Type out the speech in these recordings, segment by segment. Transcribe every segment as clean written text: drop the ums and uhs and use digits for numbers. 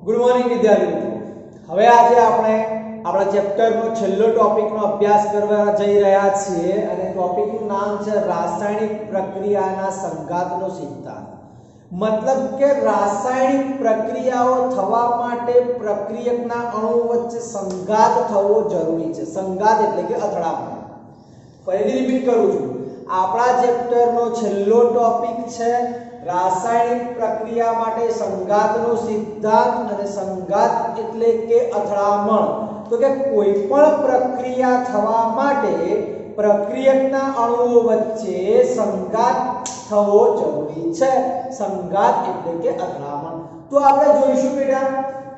Good morning વિદ્યાર્થી મિત્રો। હવે આજે આપણે આપણા ચેપ્ટરનો છેલ્લો ટોપિકનો અભ્યાસ કરવા જઈ રહ્યા છીએ અને ટોપિકનું નામ છે રાસાયણિક પ્રક્રિયાના સંઘાતનો સિદ્ધાંત। મતલબ કે રાસાયણિક પ્રક્રિયાઓ થવા માટે પ્રક્રિયકના અણુઓ વચ્ચે સંઘાત થવો જરૂરી છે। સંઘાત એટલે કે અથડામણ। ફરીથી રિપીટ કરું છું, આપણા ચેપ્ટરનો છેલ્લો ટોપિક છે રાસાયણિક પ્રક્રિયા માટે સંઘાતનો સિદ્ધાંત અને સંઘાત એટલે કે અથડામણ। તો કે કોઈ પણ પ્રક્રિયા થવા માટે પ્રક્રિયકના અણુઓ વચ્ચે સંઘાત થવો જરૂરી છે। સંઘાત એટલે કે અથડામણ। તો આપણે જોઈશું બેટા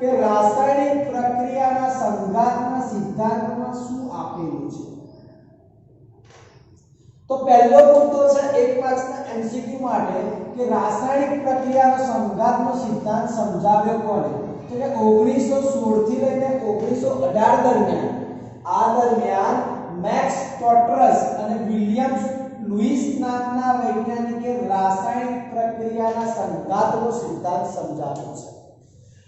કે રાસાયણિક પ્રક્રિયાના સંઘાતના સિદ્ધાંતમાં શું આપેલું છે। તો પહેલો મુદ્દો છે 1 માર્ક્સના એમસીક્યુ માટે કે રાસાયણિક પ્રક્રિયાનો સંઘાતનો સિદ્ધાંત સમજાવ્યો કોણે? તો કે 1916 થી લઈને 1918 દરમિયાન મેક્સ ટોટ્રસ અને વિલિયમ લુઈસ નામના વૈજ્ઞાનિકે રાસાયણિક પ્રક્રિયાના સંઘાતનો સિદ્ધાંત સમજાવ્યો છે।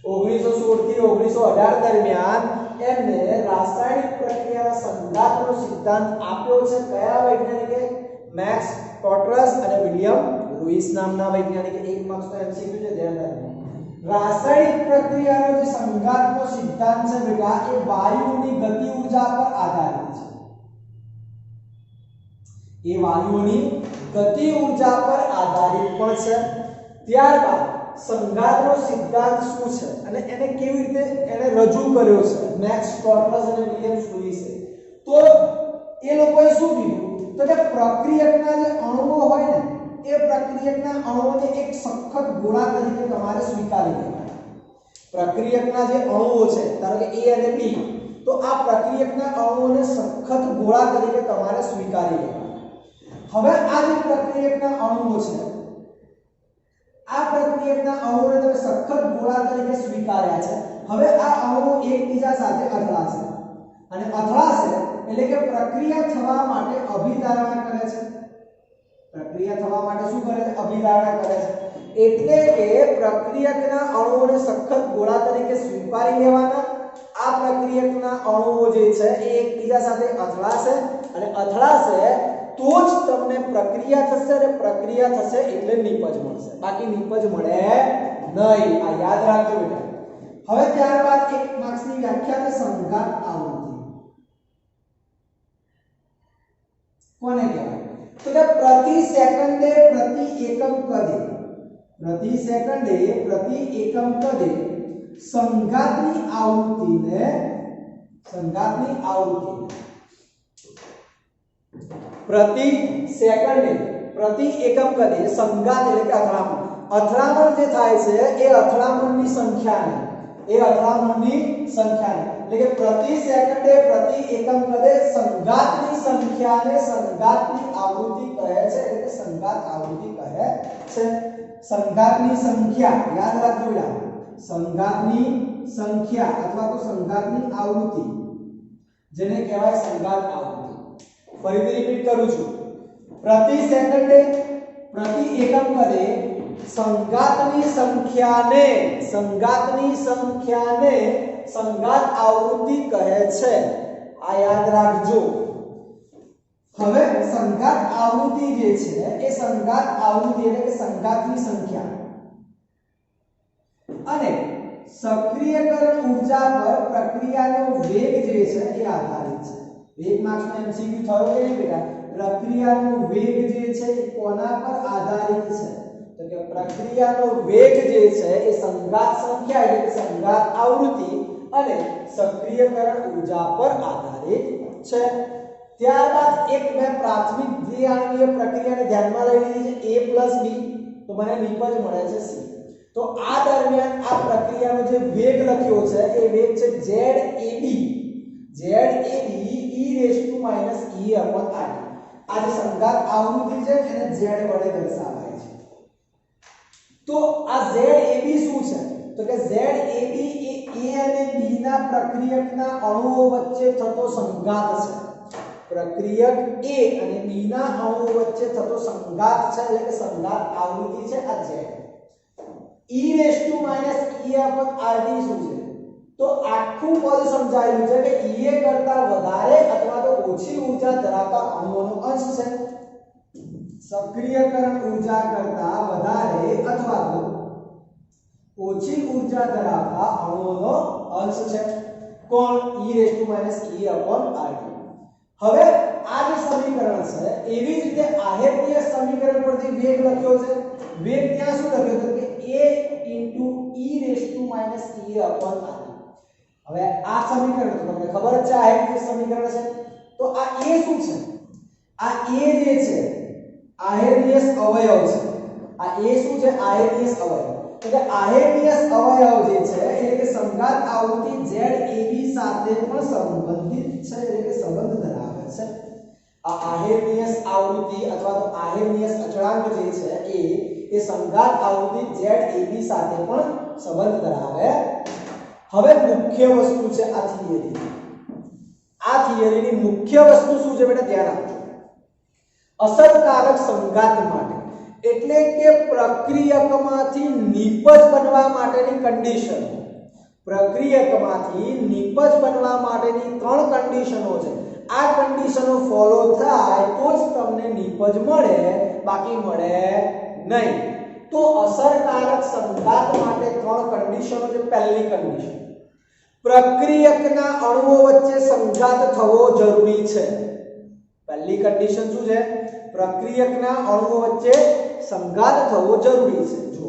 1916 થી 1918 દરમિયાન એમને રાસાયણિક પ્રક્રિયાના સંઘાતનો સિદ્ધાંત આપ્યો છે। કયા વૈજ્ઞાનિકે? મેક્સ ટોટ્રસ અને વિલિયમ લુઈસ નામના વૈજ્ઞાનિકે। 1 માર્ક્સનો એમસીક્યુ છે, ધ્યાન રાખજો। રાસાયણિક પ્રક્રિયાનો જે સંઘાતનો સિદ્ધાંત છે બેટા એ વાયુઓની ગતિ ઊર્જા પર આધારિત છે। એ વાયુઓની ગતિ ઊર્જા પર આધારિત પણ છે। ત્યારબાદ સંઘાતનો સિદ્ધાંત શું છે અને એને કેવી રીતે એને રજૂ કર્યો છે મેક્સ ટોટ્રસ અને વિલિયમ લુઈસે? તો એ લોકોએ શું કીધું? તો કે પ્રક્રિયકના જે અણુઓ હોય ને એ પ્રક્રિયકના અણુઓને એક સખત ગોળા તરીકે તમારે સ્વીકારી લેવાના। પ્રક્રિયકના જે અણુઓ છે ધારો કે A અને B, તો આ પ્રક્રિયકના અણુઓને સખત ગોળા તરીકે તમારે સ્વીકારી લેવાના। હવે આ જે પ્રક્રિયકના અણુઓ છે આ પ્રક્રિયકના અણુઓને તમે સખત ગોળા તરીકે સ્વીકાર્યા છે। હવે આ અણુઓ એકબીજા સાથે અથડાશે અને અથડાશે એટલે કે પ્રક્રિયા થવા માટે અભિધારણા કરે છે। પ્રક્રિયા થવા માટે શું કરે છે? અભિધારણા કરે છે। એટલે કે પ્રક્રિયકના અણુઓને સખત ગોળા તરીકે સ્વીકારી લેવાના। આ પ્રક્રિયકના અણુઓ જે છે એ એકબીજા સાથે અથડાશે અને અથડાશે તો જ તમને પ્રક્રિયા થશે અને પ્રક્રિયા થશે એટલે નિપજ મળશે, બાકી નિપજ મળે નહીં। આ યાદ રાખજો બેટા। હવે ત્યારબાદ 1 માર્ક્સની વ્યાખ્યા છે સંઘાત આવૃત્તિ। કોને કહેવાય? તો કે પ્રતિ સેકન્ડે પ્રતિ એકમ કદે સંઘાતની આવૃત્તિને પ્રતિ સેકન્ડે પ્રતિ એકમ કદે સંઘાત એટલે કે અથડામણ જે થાય છે એ અથડામણની સંખ્યાને એટલે કે પ્રતિ સેકન્ડે પ્રતિ એકમ કદે સંઘાતની સંખ્યાને સંઘાતની આવૃત્તિ કહે છે, એટલે કે સંઘાત આવૃત્તિ કહે છે। સંઘાતની સંખ્યા યાદ રાખજો બેટા। સંઘાતની સંખ્યા અથવા તો સંઘાતની આવૃત્તિ જેને કહેવાય સંઘાત આવૃત્તિ। ફરીથી રિપીટ કરું છું, પ્રતિ સેકન્ડે પ્રતિ એકમ કદે સંઘાતની સંખ્યાને સંઘાત આવૃત્તિ કહે છે। આ યાદ રાખજો। હવે સંઘાત આવૃત્તિ જે છે એ સંઘાત આવૃત્તિ એટલે કે સંઘાતની સંખ્યા અને સક્રિયકરણ ઊર્જા પર પ્રક્રિયાનો વેગ જે છે એ આધારિત છે। 1 માર્ક્સનો એમસીક્યુ થયો કે નહીં બેટા? પ્રક્રિયાનો વેગ જે છે એ કોના પર આધારિત છે? તો કે પ્રક્રિયાનો વેગ જે છે એ સંઘાત સંખ્યા એટલે કે સંઘાત આવૃત્તિ અને સક્રિયકરણ ઊર્જા પર આધારિત છે। ત્યારબાદ એક મેં પ્રાથમિક દ્વિઆણ્વીય પ્રક્રિયાને ધ્યાનમાં લઈ લીધી છે A + B, તો મને નિપજ મળે છે C। તો આ દરમિયાન આ પ્રક્રિયાનો જે વેગ લખ્યો છે એ વેગ છે ZAB e−e/RT। આ જે સંઘાત આવૃત્તિ છે એને Z વડે દર્શાવાય છે। તો આ ZAB શું છે? તો કે ZAB એ A અને B ના પ્રક્રિયકના અણુઓ વચ્ચે થતો સંઘાત છે। પ્રક્રિયક A અને B ના અણુઓ વચ્ચે થતો સંઘાત છે એટલે કે સંઘાત આવૃત્તિ છે આ Z। e raise to minus e upon RT શું છે? તો આખું પદ સમજાયેલું છે કે e કરતા વધારે અથવા તો ઓછી ઊર્જા ધરાવતા અણુઓનો અંશ છે. સક્રિયકરણ ઊર્જા કરતા વધારે અથવા તો ઓછી ઊર્જા ધરાવતા અણુઓનો અંશ છે. કોણ? e raise to minus e upon RT. હવે આ જે સમીકરણ છે એવી જ રીતે આહેતીય સમીકરણ પરથી વેગ લખ્યો છે. વેગ ત્યાં શું લખ્યો છે કે a e raise to minus e upon RT. હવે આ સમીકરણ તો તમને ખબર જ છે આહેતીય સમીકરણ છે. તો આ a શું છે? આ a જે છે આહેતીય અવયવ છે. આ a શું છે? આહેતીય અવયવ. એટલે આહેતીય અવયવ જે છે એટલે કે સંઘાત આવૃત્તિ ZAB સાથે પણ સંબંધિત છે, એટલે કે સંબંધ ધરાવે છે. આ આહેતીય આવૃત્તિ અથવા તો આહેતીય અચળાંક જે છે એ સંઘાત આવૃત્તિ ZAB સાથે પણ સંબંધ ધરાવે. હવે મુખ્ય વસ્તુ છે આ થિયરી. આ થિયરીની મુખ્ય વસ્તુ શું છે બેટા? ધ્યાન આપજો. અસરકારક સંઘાત માટે એટલે કે પ્રક્રિયકમાંથી નિપજ બનવા માટેની કન્ડિશન. પ્રક્રિયકમાંથી નિપજ બનવા માટેની 3 કન્ડિશનો છે. આ કન્ડિશનો ફોલો થાય તો જ તમને નિપજ મળે, બાકી મળે નહીં. તો અસરકારક સંઘાત માટે 3 કન્ડિશનો છે. પહેલી કન્ડિશન, પ્રક્રિયકના અણુઓ વચ્ચે સંઘાત થવો જરૂરી છે. પહેલી કન્ડિશન શું છે? પ્રક્રિયકના અણુઓ વચ્ચે સંઘાત થવો જરૂરી છે. જો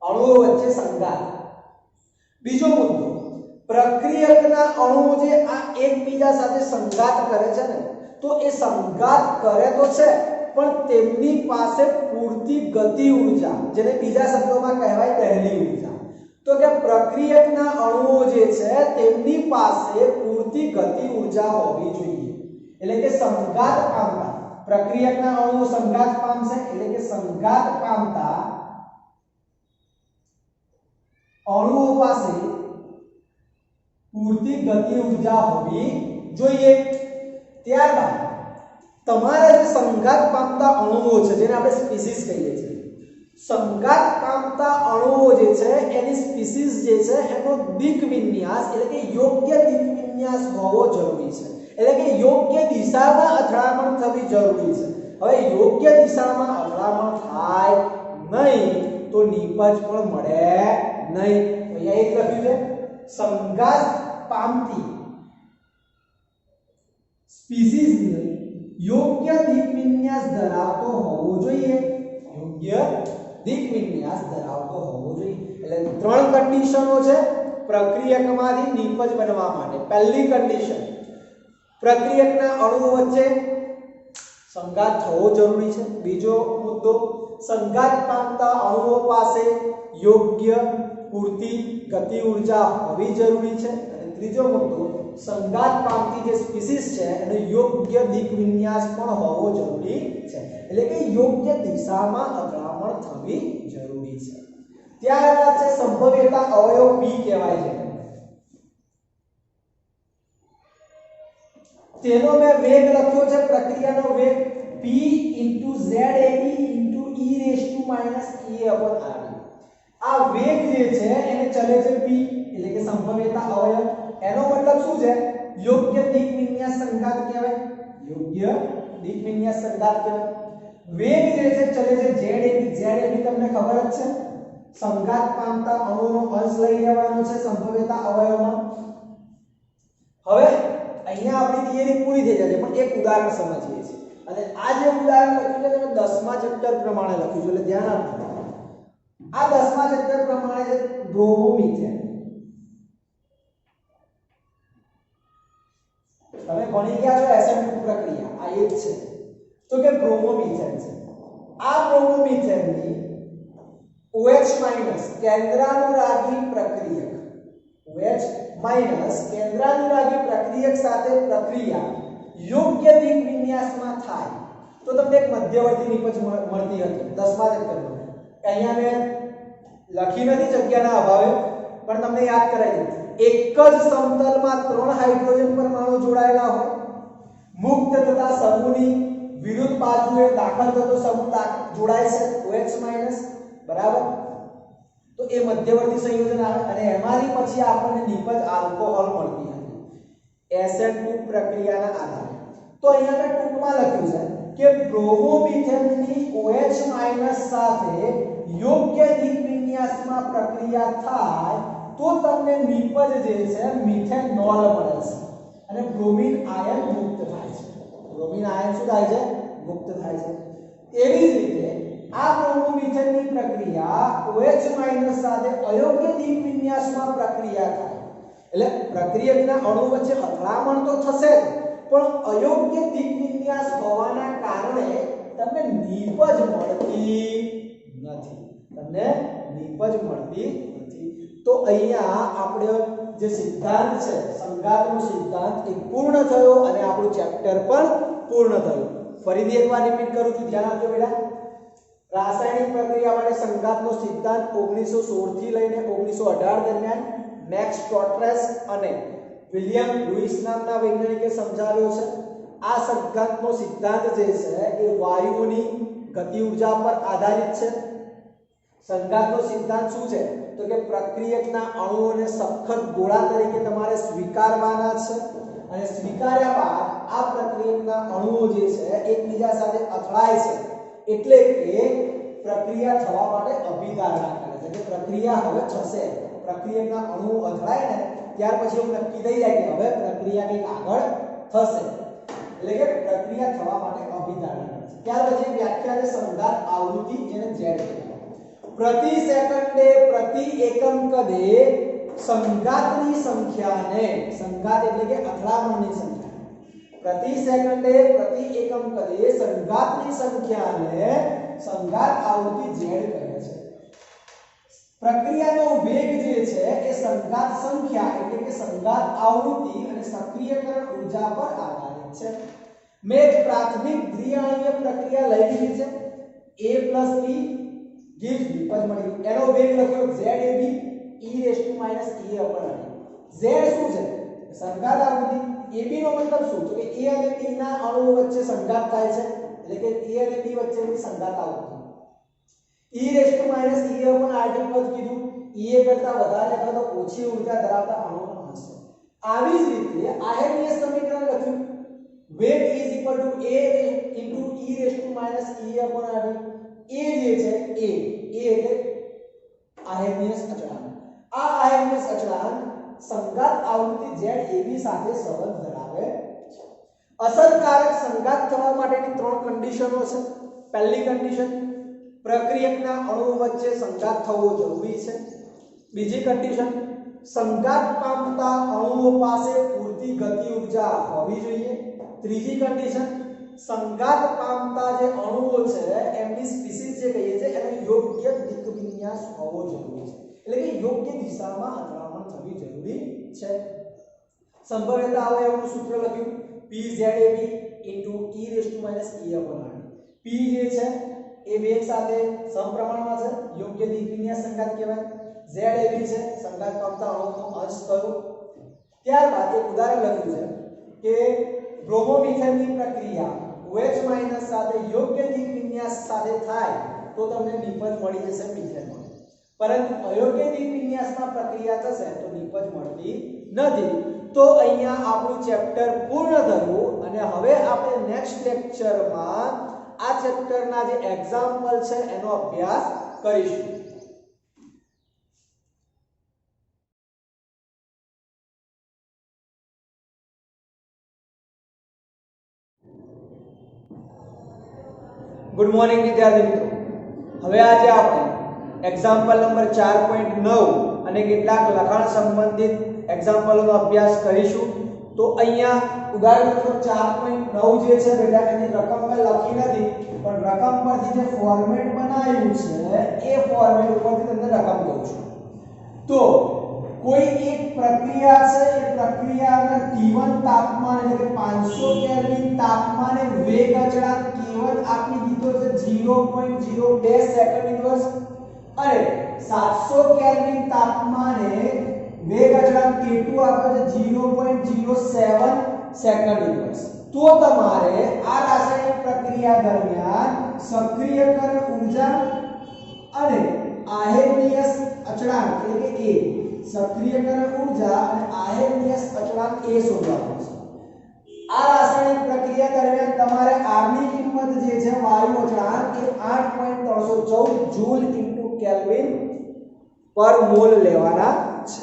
અણુઓ વચ્ચે સંઘાત. બીજો મુદ્દો, પ્રક્રિયકના અણુઓ જે આ એકબીજા સાથે સંઘાત કરે છે ને, તો એ સંઘાત કરે તો છે પણ તેમની પાસે પૂરતી ગતિ ઊર્જા, જેને બીજા શબ્દોમાં કહેવાય દહેલી ઊર્જા. તો કે પ્રક્રિયકના અણુઓ જે છે તેમની પાસે પૂરતી ગતિ ઊર્જા હોવી જોઈએ. એટલે કે સંઘાત પામતા પ્રક્રિયકના અણુઓ સંઘાત પામશે, એટલે કે સંઘાત પામતા અણુઓ પાસે પૂરતી ગતિ ઊર્જા હોવી જોઈએ. ત્યારબાદ તમારા જે સંઘાત પામતા અણુઓ છે, જેને આપણે સ્પીસીસ કહીએ છીએ, સંઘાત પામતા અણુઓ જે છે એની સ્પીસીસ જે છે એનો દિક વિન્યાસ એટલે કે યોગ્ય દિક વિન્યાસ હોવો જરૂરી છે. એટલે કે યોગ્ય દિશામાં અથડામણ થવી જરૂરી છે. હવે યોગ્ય દિશામાં અથડામણ થાય નહીં તો નિપજ પણ મળે નહીં. અહીંયા એક લખ્યું છે સંઘાત પામતી સ્પીસીસ યોગ્ય દિક વિન્યાસ ધરાવતો હોવો જોઈએ. યોગ્ય દિક વિન્યાસ ધરાવતો હોવો જોઈએ. એટલે 3 કન્ડિશનો છે પ્રક્રિયકમાંથી નિપજ બનવા માટે. પહેલી કન્ડિશન, પ્રક્રિયકના અણુઓ વચ્ચે સંઘાત થવો જરૂરી છે. બીજો મુદ્દો, સંઘાત પામતા અણુઓ પાસે યોગ્ય પૂરતી ગતિ ઊર્જા હોવી જરૂરી છે. અને ત્રીજો મુદ્દો, સંઘાત પામતી જે સ્પીસીસ છે એનો યોગ્ય દિક વિન્યાસ પણ હોવો જરૂરી છે. એટલે કે યોગ્ય દિશામાં અથડામણ થવી જરૂરી છે. ત્યારબાદ છે સંભવ્યતા અવયવ P કહેવાય છે. તેનો મેં વેગ લખ્યો છે, પ્રક્રિયાનો વેગ P * ZAB * e raise to minus e upon RT. આ વેગ જે છે એને ચલે છે P, એટલે કે સંભવ્યતા અવયવ. એનો મતલબ શું છે? યોગ્ય દિક વિન્યાસ સંઘાત કહેવાય. યોગ્ય દિક વિન્યાસ સંઘાત કહેવાય. વેગ જે છે ચલે છે ZAB. ZAB તમને ખબર જ છે, સંઘાત પામતા અણુનો અંશ લઈ લેવાનો છે સંભવ્યતા અવયવમાં. હવે અહીંયા આપણી થિયરી પૂરી થઈ જાય છે, પણ એક ઉદાહરણ સમજીએ છીએ. અને આ જે ઉદાહરણ લખ્યું છે તમે 10મા ચેપ્ટર પ્રમાણે લખ્યું છે, એટલે ધ્યાન આપજો. આ 10મા ચેપ્ટર પ્રમાણે છે બ્રોમોમિથેન. તમે ભણી ગયા છો એસેમ્બલી પ્રક્રિયા, આ એક છે. તો કે બ્રોમોમિથેન છે. આ બ્રોમોમિથેનની OH- કેન્દ્રાનુરાગી પ્રક્રિયક, OH- કેન્દ્રાનુરાગી પ્રક્રિયક સાથે પ્રક્રિયા યોગ્ય દિક વિન્યાસમાં થાય તો તમને એક મધ્યવર્તી નિપજ મળતી હતી 10મા ચેપ્ટરમાં. અહીંયા મેં લખી નથી જગ્યાના અભાવે, પણ તમને યાદ કરાવી દઉં. એક જ સમતલમાં 3 હાઇડ્રોજન પરમાણુ જોડાયેલા હોય, મુક્ત તથા સમૂહની વિરુદ્ધ બાજુએ દાખલ થતો સમૂહ જોડાય છે OH-, બરાબર. તો એ મધ્યવર્તી સંયોજન આવે અને એમાંથી પછી આપણને નિપજ આલ્કોહોલ મળતી હતી SN2 પ્રક્રિયાના આધારે. તો અહીંયા મેં ટૂંકમાં લખ્યું છે કે બ્રોમોમિથેનની OH- સાથે યોગ્ય દીપ વિન્યાસમાં પ્રક્રિયા થાય તો તમને નિપજ જે છે મિથેનોલ મળે છે અને બ્રોમિન આયન મુક્ત થાય છે. બ્રોમિન આયન શું થાય છે? મુક્ત થાય છે. એવી જ રીતે આ બ્રોમોમિથેનની પ્રક્રિયા OH- સાથે અયોગ્ય દીપ વિન્યાસમાં પ્રક્રિયા થાય એટલે પ્રક્રિયકના અણુ વચ્ચે અથડામણ તો થશે પણ અયોગ્ય દીપ વિન્યાસ હોવાના કારણે તમને નિપજ મળતી નથી. તમને નિપજ મળતી નથી. તો અહીંયા આપણે જે સિદ્ધાંત છે સંઘાતનો સિદ્ધાંત એ પૂર્ણ થયો અને આપણું ચેપ્ટર પણ પૂર્ણ થયું. ફરીથી એકવાર રિપીટ કરું છું, ધ્યાન આપજો બેટા. રાસાયણિક પ્રક્રિયા માટે સંઘાતનો સિદ્ધાંત 1916 થી લઈને 1918 દરમિયાન મેક્સ સ્ટોર્ટ્રેસ અને વિલિયમ લુઈસ નામના વૈજ્ઞાનિકે સમજાવ્યો છે. આ સંઘાતનો સિદ્ધાંત જે છે એ વાયુઓની ગતિ ઉર્જા પર આધારિત છે. સંઘાતનો સિદ્ધાંત શું છે તો કે પ્રક્રિયકના અણુઓને સખત ગોળા તરીકે તમારે સ્વીકારવાના છે અને સ્વીકાર્યા બાદ આ પ્રક્રિયકના અણુઓ જે છે એકબીજા સાથે અથડાય છે એટલે કે પ્રક્રિયા થવા માટે અભિધારણા કરે છે કે પ્રક્રિયા હવે થશે. પ્રક્રિયકના અણુઓ અથડાય ને ત્યાર પછી એવું નક્કી થઈ જાય કે હવે પ્રક્રિયા કંઈક આગળ થશે એટલે કે પ્રક્રિયા થવા માટે અભિધારણા કરે છે. ત્યાર પછી વ્યાખ્યા છે સંઘાત આવૃત્તિ જેને Z કહેવાય. પ્રતિ સેકન્ડે પ્રતિ એકમ કદે સંઘાતની સંખ્યાને સંઘાત એટલે કે અથડામણની સંખ્યા પ્રતિ સેકન્ડે પ્રતિ એકમ કદે સંઘાતની સંખ્યાને સંઘાત આવૃત્તિ Z કહે છે. પ્રક્રિયાનો વેગ જે છે એ સંઘાત સંખ્યા એટલે કે સંઘાત આવૃત્તિ અને સક્રિયકરણ ઊર્જા પર આધારિત છે. મેં એક પ્રાથમિક દ્વિઆણીય પ્રક્રિયા લઈ લીધી છે. A+B gives નિપજ મળી. એનો વેગ લખ્યો ZAB e⁻ z શું છે? સંઘાત આવૃત્તિ. AB નો મતલબ શું? તો કે A અને B ના અણુઓ વચ્ચે સંઘાત થાય છે એટલે કે A અને B વચ્ચેની સંઘાત આવૃત્તિ. e⁻ પદ કીધું E કરતા વધારે અથવા તો ઓછી ઊર્જા ધરાવતા અણુનો હશે. આવી જ રીતે આયનીય સમીકરણ લખ્યું વેગ A એ જે છે A એટલે આયનીય અચળાંક. આ આયનીય અચળાંક સંઘાત આવૃત્તિ ZAB સાથે સંબંધ ધરાવે છે. અસરકારક સંઘાત થવા માટેની ત્રણ કન્ડિશનો છે. પહેલી કન્ડિશન પ્રક્રિયકના અણુઓ વચ્ચે સંઘાત થવો જરૂરી છે. બીજી કન્ડિશન સંઘાત પામતા અણુઓ પાસે પૂરતી ગતિ ઊર્જા હોવી જોઈએ. ત્રીજી કન્ડિશન સંઘાત પામતા જે અણુઓ છે એમની સ્પીસીસ જે કહીએ છે એનો યોગ્ય દિક વિન્યાસ હોવો જરૂરી છે એટલે કે યોગ્ય દિશામાં અથડામણ થવી જરૂરી છે. સંભવ્યતા અવયવનું સૂત્ર લખ્યું PZAB e⁻ P જે છે એ વેગ સાથે સમપ્રમાણમાં છે યોગ્ય દિક વિન્યાસ સંઘાત કહેવાય. ZAB છે સંઘાત પામતા અણુઓનો અંશ થયો. ત્યારબાદ એક ઉદાહરણ લખ્યું છે કે બ્રોમોમિથેનની પ્રક્રિયા OH- સાથે યોગ્ય દિક વિન્યાસ સાથે થાય તો તમને નિપજ મળી જશે મિથેનોલ. પરંતુ અયોગ્ય દિક વિન્યાસમાં પ્રક્રિયા થશે તો નિપજ મળતી નથી. તો અહીંયા આપણું ચેપ્ટર પૂર્ણ થયું અને હવે આપણે નેક્સ્ટ લેક્ચરમાં આ ચેપ્ટરના જે એક્ઝામ્પલ છે એનો અભ્યાસ કરીશું. ગુડ મોર્નિંગ વિદ્યાર્થી મિત્રો. હવે આજે આપણે એક્ઝામ્પલ નંબર 4.9 અને કેટલાક લખાણ સંબંધિત એક્ઝામ્પલોનો અભ્યાસ કરીશું. તો અહીંયા ઉદાહરણ નંબર 4.9 જે છે બેટા એની રકમ મેં લખી નથી પણ રકમ પરથી જે ફોર્મેટ બનાવ્યું છે એ ફોર્મેટ ઉપરથી તમને રકમ દઉં છું. તો કોઈ એક પ્રક્રિયા છે એ પ્રક્રિયાના T1 તાપમાન એટલે કે 500 કેલ્વિન તાપમાને વેગ અચળાંક K1 આપી દીધો છે 0.02 સેકન્ડ દિવસ અને 700 કેલ્વિન તાપમાને વેગ અચળાંક K2 આપે છે 0.07 સેકન્ડ દિવસ. તો તમારે આ રાસાયણિક પ્રક્રિયા દરમિયાન સક્રિયકરણ ઊર્જા અને આહેનિયસ અચળાંક એટલે કે A સક્રિયકરણ ઊર્જા અને આહેનિયસ અચળાંક A શોધવાનું છે આ રાસાયણિક પ્રક્રિયા દરમિયાન તમારે R ની કિંમત જે છે વાયુ અચળાંક એ 8.314 જૂલ ઇન્ટુ કેલ્વિન પર મોલ લેવાના છે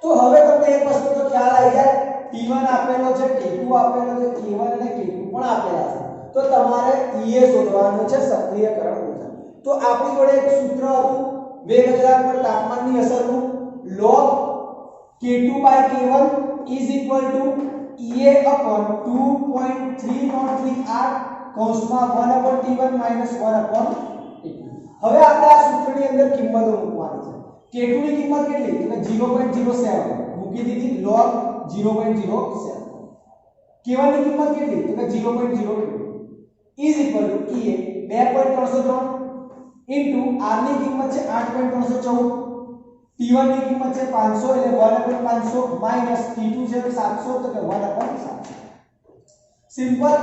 તો હવે તમને એક વસ્તુ તો ખ્યાલ આવી જાય T1 આપેલો છે T2 આપેલો છે K1 અને K2 પણ આપેલા છે તો તમારે EA શોધવાનું છે સક્રિયકરણ ઊર્જા તો આપણી જોડે એક સૂત્ર હતું વેગ અચળાંક પર તાપમાનની અસરનું log K2/K1 EA upon 2.3038 કૌંસમાં 1/T1 - 1/T2 હવે આપણે આ સૂત્રની અંદર કિંમતો મૂકવાની છે K2 ની કિંમત કેટલી એટલે 0.07 મૂકી દીધી log 0.07 K1 ની કિંમત કેટલી એટલે 0.02 EA 2.303 into R ની કિંમત છે 8.314 T1 ની કિંમત છે 500 એટલે 1/500 minus T2 છે 700 તો કે 1/700 સિમ્પલ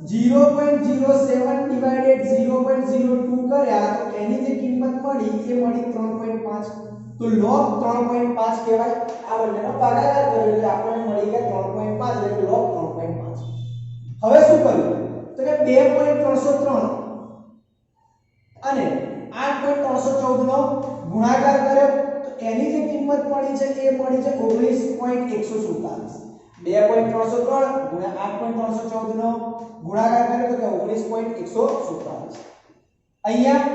0.07 divided 0.02 કર્યા તો એની જે કિંમત મળી એ મળી 3.5 તો log 3.5 કહેવાય આ બંનેનો ભાગાકાર કર્યો એટલે આપણને મળી ગયા 3.5 એટલે log 3.5 હવે શું કર્યું તો કે 2.303 અને 8.314 નો ગુણાકાર કર્યો તો એની જે કિંમત મળી છે એ મળી છે 19.147 2.303 ગુણ્યા 8.314 નો ગુણાકાર કર્યો તો કે 19.147 અહીંયા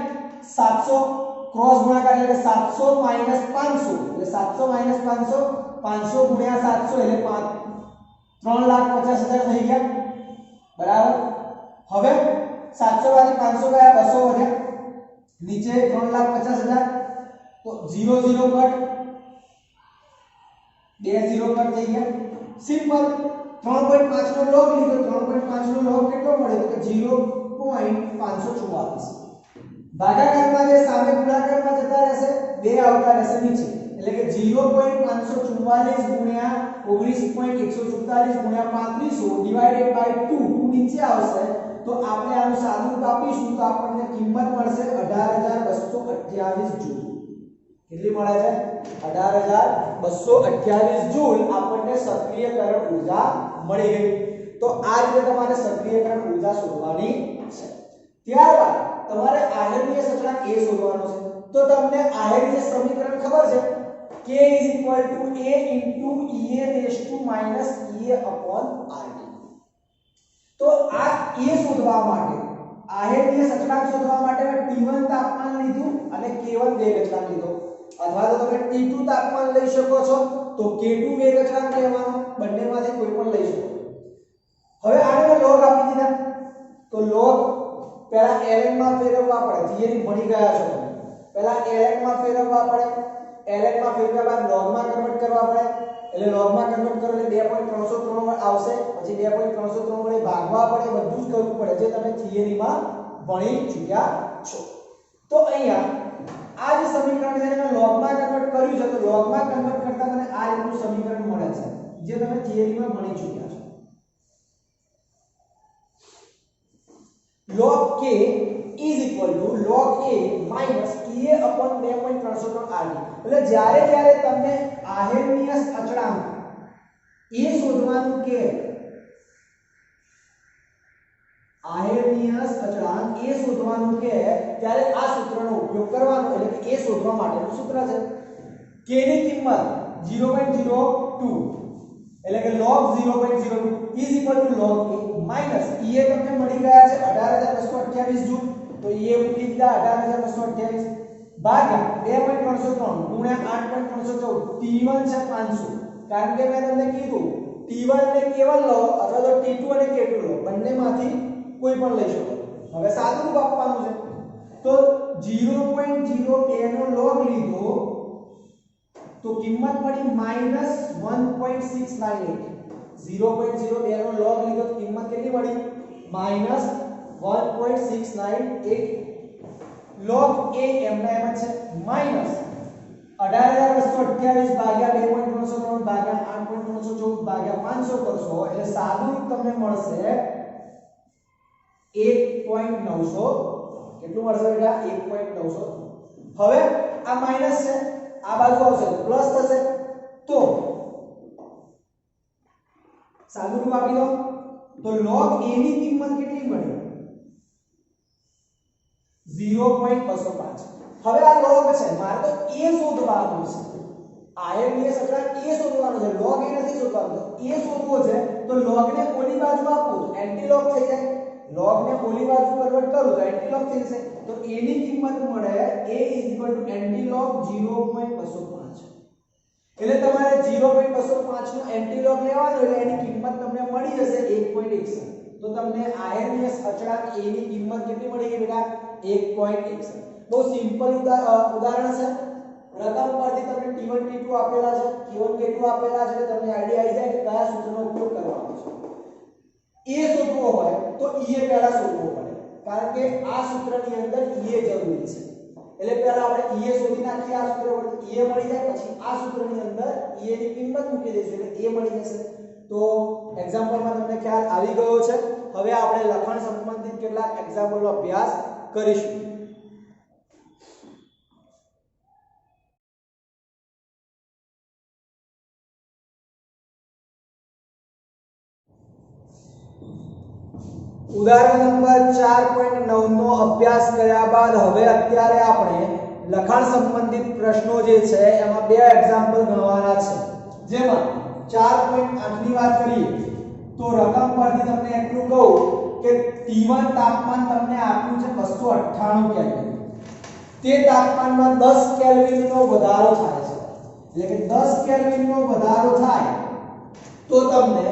700 ક્રોસ ગુણાકાર એટલે 700 - 500 એટલે 700 - 500 500 ગુણ્યા 700 એટલે 3,50,000 થઈ ગયા બરાબર હવે 700 માંથી 500 ગયા 200 વધ્યા નીચે 3,50,000 તો 0 0 કટ 2 0 કટ થઈ ગયા સિમ્પલ 3.5 નો log લીધો 3.5 નો log કેટલો મળ્યો તો કે 0.544 ભાગાકારમાં જે સામે ગુણાકારમાં જતા રહેશે બે આવતા રહેશે નીચે એટલે કે 0.544 ગુણ્યા 19.144 ગુણ્યા 3500 ડિવાઇડેડ બાય 2 નીચે આવશે તો આપણે આનું સાદું કાપીશું તો આપણને કિંમત મળશે 18,228 જૂલ કેટલી મળે છે 18,228 જૂલ આપણને સક્રિયકરણ ઊર્જા મળી ગઈ તો આ રીતે તમારે સક્રિયકરણ ઊર્જા શોધવાની છે ત્યારબાદ તમારે આયનીય અચળાંક A શોધવાનો છે તો તમને આયનીય સમીકરણ ખબર છે K = A * EA-EA/RT તો આ A શોધવા માટે આયનીય અચળાંક શોધવા માટે મેં T1 તાપમાન લીધું અને K1 વેગ અચળાંક લીધો અથવા તો તમે T2 તાપમાન લઈ શકો છો તો K2 વેગ અચળાંક લેવાનો બંનેમાંથી કોઈ પણ લઈ શકો હવે આને log આપી દીધા તો log પહેલા ln માં ફેરવવા પડે થિયરી ભણી ગયા છો પહેલા ln માં ફેરવવા પડે ln માં ફેરવ્યા બાદ log માં કન્વર્ટ કરવા પડે એટલે log માં કન્વર્ટ કરો એટલે 2.303 આવશે પછી 2.303 વડે ભાગવા પડે બધું જ કરવું પડે જે તમે થિયરીમાં ભણી ચૂક્યા છો તો અહીંયા આ જે સમીકરણ છે એને log માં કન્વર્ટ કર્યું છે તો log માં કન્વર્ટ કરતા મને આ રીતનું સમીકરણ મળે છે જે તમે થિયરીમાં ભણી ચૂક્યા છો log k is equal to log a minus EA upon 2.303 RT એટલે જ્યારે તમને આહેનિયસ અચળાંક A શોધવાનું કે આહેનિયસ અચળાંક A શોધવાનું કે ત્યારે આ સૂત્રનો ઉપયોગ કરવાનો એટલે કે A શોધવા માટેનું સૂત્ર છે k ની કિંમત 0.02 એટલે કે log 0.02 is equal to log a minus EA તમને મળી ગયા છે 18,228 જૂલ તો EA મૂકી દીધા 18,228 ભાગ્યા 2.303 ગુણ્યા 8.314 T1 છે 500 કારણ કે મેં તમને કીધું T1 અને K1 લો અથવા તો T2 અને K2 લો બંનેમાંથી કોઈ પણ લઈ શકો હવે સાદું રૂપ આપવાનું છે તો 0.02 નો log લીધો તો કિંમત મળી -1.698 0.02 નો log લીધો તો કિંમત કેટલી મળી -1.698 log a એમના એમ છે માઈનસ 18,228 ભાગ્યા 2.303 ભાગ્યા 8.314 ભાગ્યા 500 કરશો એટલે સાદું રૂપ તમને મળશે 1.900 કેટલું મળશે બેટા 1.900 હવે આ માઈનસ છે, આ બાજુ આવશે પ્લસ થશે, તો સાદું રૂપ આપી દો તો log a ની કિંમત કેટલી મળે? 0.205. હવે આ log છે, મારે તો a શોધવાનું છે, IMS અચળાંક a શોધવાનો છે, log a નથી શોધવાનો. a શોધવો છે તો log ને ઓલી બાજુ આપું તો એન્ટી log થઈ જાય, log ને ઓલી બાજુ કન્વર્ટ કરું તો એન્ટી log થઈ જશે. તો a ની કિંમત મળે a એન્ટી log 0.205. એટલે તમારે 0.205 નો એન્ટી log લેવાનો એટલે એની કિંમત તમને મળી જશે 1.61. તો તમને IMS અચળાંક a ની કિંમત કેટલી મળી ગઈ બેટા? 1.61. બહુ સિમ્પલ ઉદાહરણ છે. રકમ પરથી તમને T1 T2 આપેલા છે, T1 T2 આપેલા છે એટલે તમને આઈડિયા આવી જાય કે કયા સૂત્રનો ઉપયોગ કરવાનો છે. a શોધવો હોય તો e પહેલા શોધવો પડે, કારણ કે આ સૂત્રની અંદર e જરૂરી છે. એટલે પહેલા આપણે e શોધી નાખીએ, આ સૂત્ર પરથી e મળી જાય, પછી આ સૂત્રની અંદર e ની કિંમત મૂકી દઈશું એટલે a મળી જશે. તો એક્ઝામ્પલમાં તમને ખ્યાલ આવી ગયો છે. હવે આપણે લખાણ સંબંધિત કેટલાક એક્ઝામ્પલનો અભ્યાસ કરીશું. ઉદાહરણ નંબર 4.9 નો અભ્યાસ કર્યા બાદ હવે અત્યારે આપણે લખાણ સંબંધિત પ્રશ્નો જે છે એમાં બે એક્ઝામ્પલ ગણવાના છે. જેમાં 4.8 ની વાત કરીએ તો રકમ પરથી તમને એટલું કહું કે T1 તાપમાન તમને આપ્યું છે 298 કેલ્વિન. તે તાપમાનમાં 10 કેલ્વિનનો વધારો થાય છે, એટલે કે 10 કેલ્વિનનો વધારો થાય તો તમને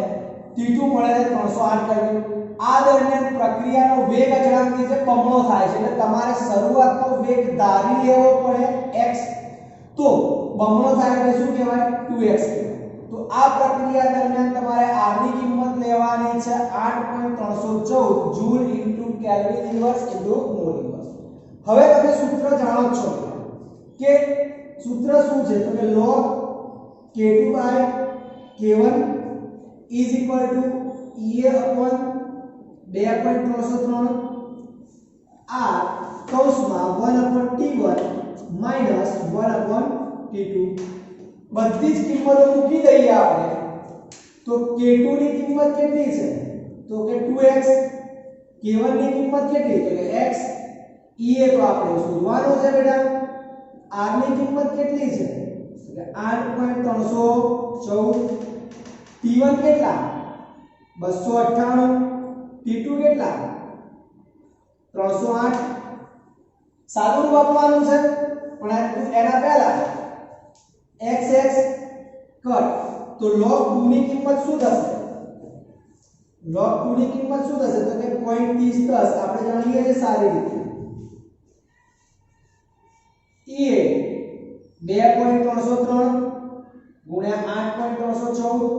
T2 મળે છે 308 કેલ્વિન. આ દરમિયાન પ્રક્રિયાનો વેગ અચળાંક જે છે બમણો થાય છે, એટલે તમારે શરૂઆતનો વેગ ધારી લેવો પડે x. તો બમણો થાય એટલે શું કહેવાય? 2x કહેવાય. તો આ પ્રક્રિયા દરમિયાન તમારે r ની કિંમત લેવાની છે 8.314 joule into kelvin inverse into mall inverse. હવે તમે સૂત્ર જાણો છો કે સૂત્ર શું છે? તો કે log k2/k1 is equal to EA upon 2.303 r કૌંસમાં 1/t1 minus 1/t2. બધી જ કિંમતો મૂકી દઈએ આપણે તો k2 ની કિંમત કેટલી છે? તો કે 2x. k1 ની કિંમત કેટલી? તો કે x. EA તો આપણે શોધવાનું છે બેટા. r ની કિંમત કેટલી છે? તો કે 8.314. t1 કેટલા? 298. t2 કેટલા? 308. સાદું રૂપ આપવાનું છે પણ એના પહેલા x કટ. તો log 2 ની કિંમત શું થશે? log 2 ની કિંમત શું થશે? તો કે 0.3010 આપણે જાણીએ છીએ સારી રીતે. એ 2.303 ગુણ્યા 8.314.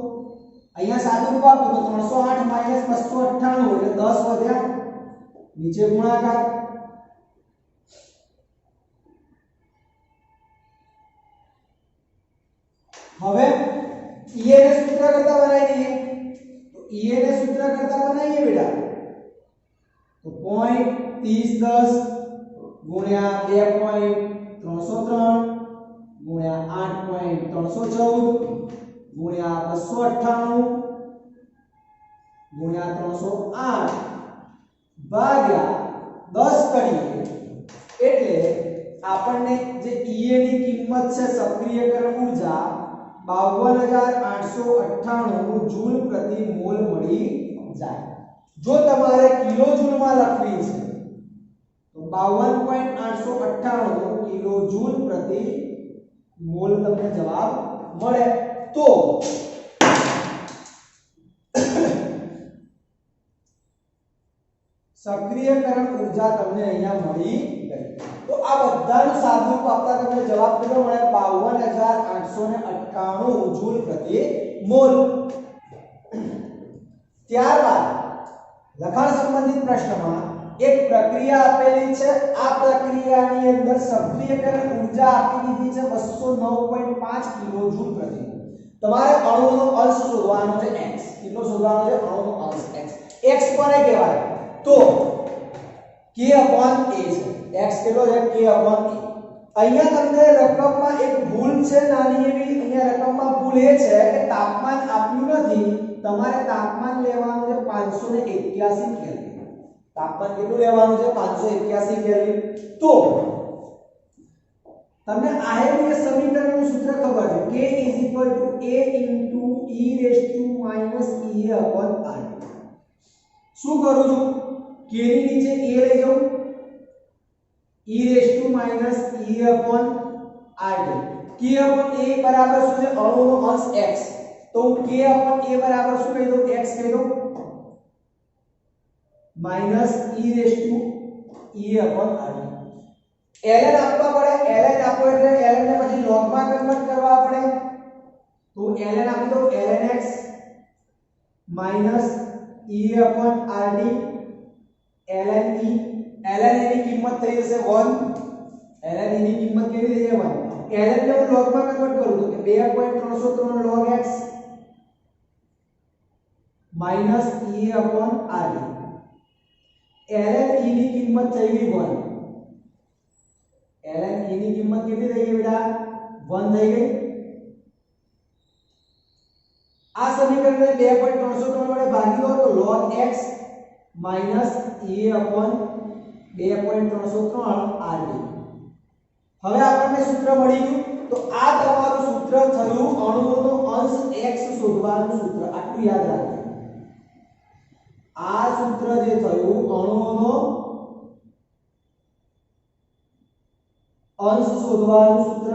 અહીંયા સાદું રૂપ આપો તો 308 માઈનસ 298 એટલે 10 વધ્યા, નીચે ગુણાકાર. હવે EA ને સૂત્ર કરતા બનાવી દઈએ. તો EA ને સૂત્ર કરતા બનાવીએ બેટા તો 0.3010 ગુણ્યા 2.303 ગુણ્યા 8.314 ગુણ્યા 298 ગુણ્યા 308 ભાગ્યા 10 કરીએ એટલે આપણને જે EA ની કિંમત છે સક્રિયકરણ ઊર્જા 52898 જૂલ પ્રતિ મોલ મળી જાય. જો તમારે કિલો જૂલમાં લખવી છે તો 52.898 કિલો જૂલ પ્રતિ મોલ તમને જવાબ મળે. તો સક્રિયકરણ ઊર્જા તમને અહીંયા મળી ગઈ. તો આ બધાનું સાદું રૂપ આપતા તમને જવાબ કેટલો મળે? 52898 જૂલ પ્રતિ મોલ. ત્યારબાદ લખાણ સંબંધિત પ્રશ્નમાં એક પ્રક્રિયા આપેલી છે. આ પ્રક્રિયાની અંદર સક્રિયકરણ ઊર્જા આપી દીધી છે 209.5 કિલો જૂલ પ્રતિ મોલ. તમારે અણુનો અંશ શોધવાનો છે x. કેટલો શોધવાનો છે? અણુનો અંશ x. x કોને કહેવાય? તો k/a છે. x કેટલો છે? k/a. અહીંયા તમને રકમમાં એક ભૂલ છે નાની એવી. અહીંયા રકમમાં ભૂલ એ છે કે તાપમાન આપ્યું નથી. તમારે તાપમાન લેવાનું છે 581 કેલ્વિન. તાપમાન કેટલું લેવાનું છે? 581 કેલ્વિન. તો તમને આહેલી સમીકરણનું સૂત્ર ખબર છે, k a * e-EA/RT. શું કરું છું? k ની નીચે a લઈ જાઉં, e⁻ e/RT. k / a બરાબર શું છે? અણુનો અંશ x. તો હું k / a બરાબર શું કહી દઉં? x કહી દઉં -e⁻ ln આપવા પડે. ln આપો એટલે ln ને પછી log માં કન્વર્ટ કરવા પડે. તો ln આપી દો, ln x -e/RT ln e. ln ની કિંમત થઈ જશે 1. ln ની કિંમત કેવી થઈ જાય? 1. ln ને હું log માં કન્વર્ટ કરું તો કે 2.303 log x -e/RT. ln e ની કિંમત થઈ ગઈ 1. ln e ની કિંમત કેટલી થઈ ગઈ બેટા? 1 થઈ ગઈ. આ સમીકરણને 2.303 વડે ભાગી દો તો log x -e/2.303 RT. હવે આપણને સૂત્ર મળી ગયું. તો આ તમારું સૂત્ર થયું અણુઓનો અંશ x શોધવાનું સૂત્ર. આટલું યાદ રાખજો. આ સૂત્ર જે થયું અણુઓનો અંશ શોધવાનું સૂત્ર.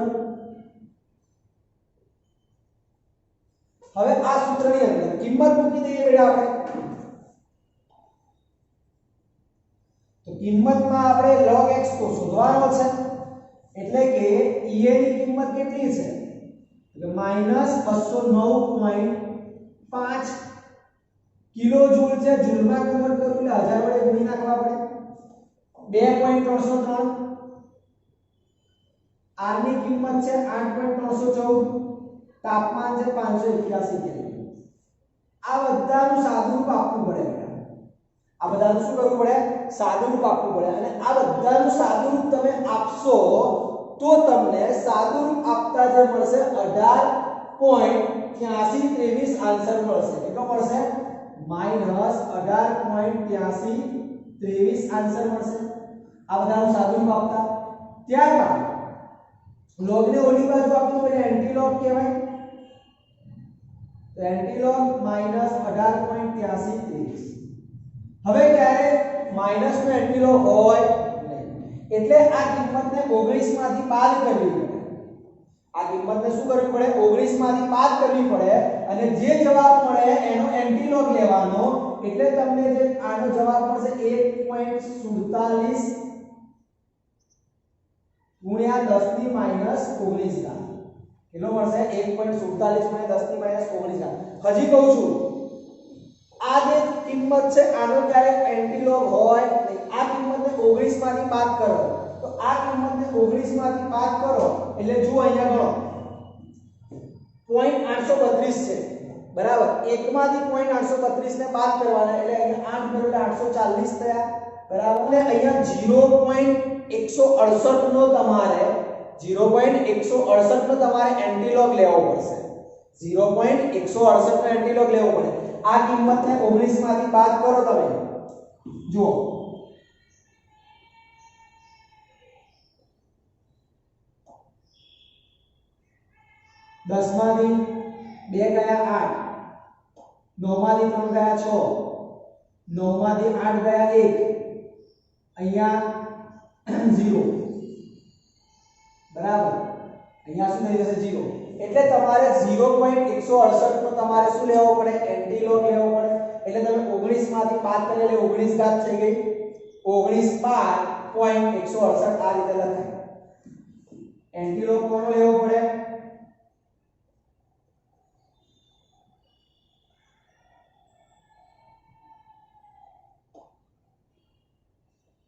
હવે આ સૂત્રની અંદર કિંમત મૂકી દઈએ બેટા આપણે. તો કિંમતમાં આપણે log x તો શોધવાનો છે. એટલે કે EA ની કિંમત કેટલી છે? એટલે -209.5 કિલો જૂલ છે. જૂલમાં કન્વર્ટ કરવું એટલે 1000 વડે ગુણી નાખવા પડે. 2.303. R ની કિંમત છે 8.314. તાપમાન છે 581 કેલ્વિન. આ બધાનું સાદુરૂપ આપવું પડે બેટા. આ બધાનું શું કરવું પડે? સાદુરૂપ આપવું પડે. અને આ બધાનું સાદુરૂપ તમે આપશો તો તમને સાદુરૂપ આપતા જે મળશે 18.8323 આન્સર મળશે. કેટલો મળશે? -18.8323 આન્સર મળશે. આ બધાનું સાદુરૂપ આપતા. ત્યારબાદ log ને ઓલી બાજુ આપીશું એટલે એન્ટી log કહેવાય. તો એન્ટી log -18.8323. હવે ક્યારે માઈનસ નો એન્ટી log હોય નહીં. એટલે આ કિંમતને 19 માંથી બાદ કરવી પડે. આ કિંમતને શું કરવી પડે? 19 માંથી બાદ કરવી પડે. અને જે જવાબ મળે એનો એન્ટી log લેવાનો. એટલે તમને જે આનો જવાબ મળશે 1.47 ગુણ્યા 10 ની -19 ઘાત. કેટલો મળશે? 1.47 ગુણ્યા 10 ની -19 ઘાત. હજી કહું છું આ જે કિંમત છે આનો ક્યારેક એન્ટી log હોય નહીં. આ કિંમતને 19 માંથી બાદ કરો તો આ કિંમતને 19 માંથી બાદ કરો એટલે જુઓ અહીંયા ગણો 0.832 છે બરાબર. 1 માંથી 0.832 ને બાદ કરવાના એટલે અહીંયા 8 કરો એટલે 840 થયા બરાબર. એટલે અહીંયા 0.168 નો તમારે 0.168 નો તમારે એન્ટી log લેવો પડશે. 0.168 નો એન્ટી log લેવો પડે. આ કિંમતને 19 માંથી બાદ કરો તમે. જુઓ 10 માંથી 2 ગયા 8, 9 માંથી 3 ગયા 6, 9 માંથી 8 ગયા 1, અહીંયા 0 બરાબર. અહીંયા શું થઈ જશે? 0. એટલે તમારે 0.168 નો તમારે શું લેવો પડે? એન્ટી log લેવો પડે. એટલે તમે 19 માંથી બાદ કરી એટલે 19 ઘાત થઈ ગઈ. 19 બાદ 0.168 આ રીતે લખાય. એન્ટી log કોનો લેવો પડે?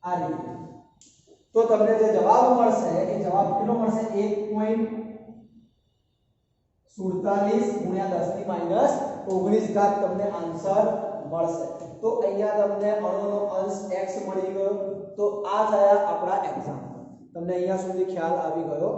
આ રીતે. તો તમને જે જવાબ મળશે એ જવાબ કેટલો મળશે? 1.47 ગુણ્યા 10 ની -19 ઘાત તમને આન્સર મળશે. તો અહીંયા તમને અણુનો અંશ x મળી ગયો. તો આ થયા આપણા એક્ઝામ્પલ. તમને અહીંયા સુધી ખ્યાલ આવી ગયો